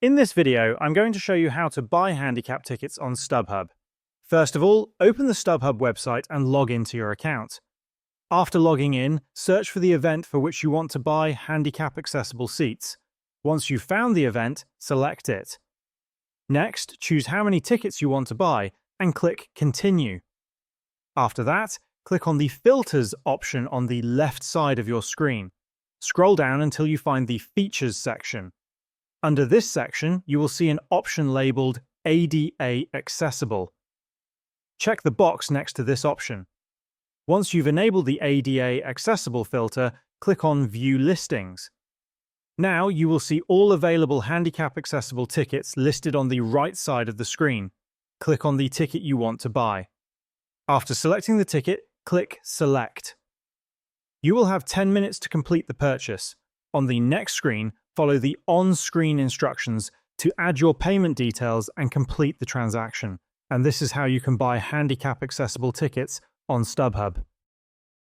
In this video, I'm going to show you how to buy handicap tickets on StubHub. First of all, open the StubHub website and log into your account. After logging in, search for the event for which you want to buy handicap-accessible seats. Once you've found the event, select it. Next, choose how many tickets you want to buy and click Continue. After that, click on the Filters option on the left side of your screen. Scroll down until you find the Features section. Under this section, you will see an option labeled ADA Accessible. Check the box next to this option. Once you've enabled the ADA Accessible filter, click on View Listings. Now you will see all available handicap-accessible tickets listed on the right side of the screen. Click on the ticket you want to buy. After selecting the ticket, click Select. You will have 10 minutes to complete the purchase. On the next screen, follow the on-screen instructions to add your payment details and complete the transaction. And this is how you can buy handicap-accessible tickets on StubHub.